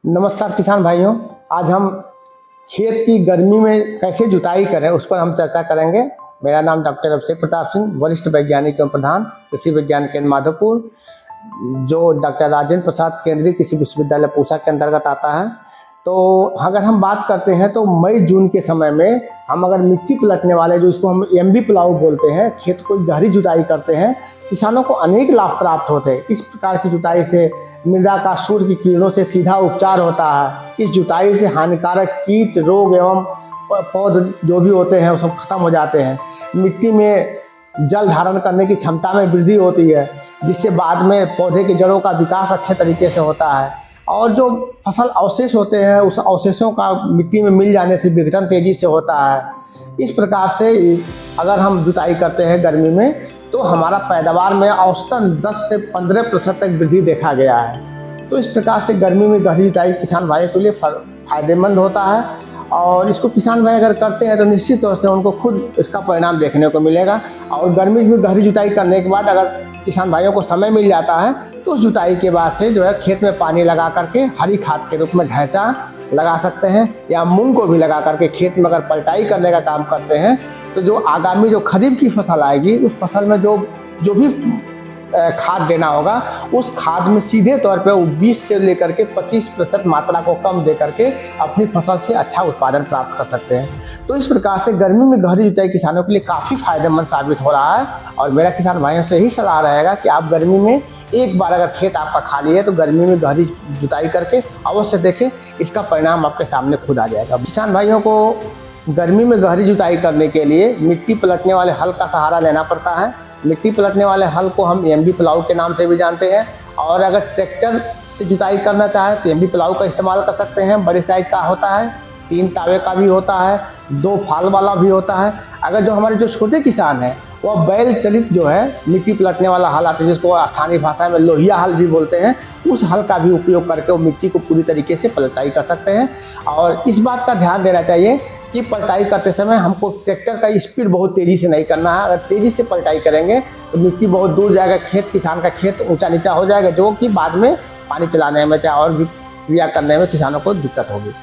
नमस्कार किसान भाइयों, आज हम खेत की गर्मी में कैसे जुताई करें उस पर हम चर्चा करेंगे। मेरा नाम डॉक्टर अभिषेक प्रताप सिंह, वरिष्ठ वैज्ञानिक एवं प्रधान कृषि विज्ञान केंद्र माधोपुर, जो डॉक्टर राजेंद्र प्रसाद केंद्रीय कृषि विश्वविद्यालय पूसा के अंतर्गत आता है। तो अगर हम बात करते हैं तो मई जून के समय में हम अगर मिट्टी पलटने वाले, जो इसको हम एमबी प्लाऊ बोलते हैं, खेत को गहरी जुताई करते हैं, किसानों को अनेक लाभ प्राप्त होते हैं। इस प्रकार की जुताई से मृदा का सूर्य की किरणों से सीधा उपचार होता है। इस जुताई से हानिकारक कीट, रोग एवं पौध जो भी होते हैं वो सब खत्म हो जाते हैं। मिट्टी में जल धारण करने की क्षमता में वृद्धि होती है, जिससे बाद में पौधे की जड़ों का विकास अच्छे तरीके से होता है। और जो फसल अवशेष होते हैं, उस अवशेषों का मिट्टी में मिल जाने से विघटन तेजी से होता है। इस प्रकार से अगर हम जुताई करते हैं गर्मी में, तो हमारा पैदावार में औसतन 10 से 15% तक वृद्धि देखा गया है। तो इस प्रकार से गर्मी में गहरी जुताई किसान भाइयों के लिए फायदेमंद होता है, और इसको किसान भाई अगर करते हैं तो निश्चित तौर से उनको खुद इसका परिणाम देखने को मिलेगा। और गर्मी में गहरी जुताई करने के बाद अगर किसान भाइयों को समय मिल जाता है तो उस जुताई के बाद से जो है खेत में पानी लगा करके हरी खाद के रूप में ढैंचा लगा सकते हैं, या मूंग को भी लगा करके खेत में अगर पलटाई करने का काम करते हैं, तो जो आगामी जो खरीफ की फसल आएगी उस फसल में जो भी खाद देना होगा, उस खाद में सीधे तौर पे वो 20 से लेकर के 25% मात्रा को कम दे करके अपनी फसल से अच्छा उत्पादन प्राप्त कर सकते हैं। तो इस प्रकार से गर्मी में गहरी जुताई किसानों के लिए काफ़ी फायदेमंद साबित हो रहा है। और मेरा किसान भाइयों से यही सलाह रहेगा कि आप गर्मी में एक बार अगर खेत आपका खाली है तो गर्मी में गहरी जुताई करके अवश्य देखें, इसका परिणाम आपके सामने खुद आ जाएगा। किसान भाइयों को गर्मी में गहरी जुताई करने के लिए मिट्टी पलटने वाले हल का सहारा लेना पड़ता है। मिट्टी पलटने वाले हल को हम एमबी प्लाऊ के नाम से भी जानते हैं, और अगर ट्रैक्टर से जुताई करना चाहे तो एमबी प्लाऊ का इस्तेमाल कर सकते हैं। बड़े साइज का होता है, 3 तावे का भी होता है, 2 फाल वाला भी होता है। अगर जो हमारे जो छोटे किसान हैं वह बैल चलित जो है मिट्टी पलटने वाला हल आता है, जिसको स्थानीय भाषा में लोहिया हल भी बोलते हैं, उस हल का भी उपयोग करके वो मिट्टी को पूरी तरीके से पलटाई कर सकते हैं। और इस बात का ध्यान देना चाहिए कि पलटाई करते समय हमको ट्रैक्टर का स्पीड बहुत तेज़ी से नहीं करना है। अगर तेज़ी से पलटाई करेंगे तो मिट्टी बहुत दूर जाएगा, किसान का खेत ऊंचा नीचा हो जाएगा, जो कि बाद में पानी चलाने में चाहे और भी क्रिया करने में किसानों को दिक्कत होगी।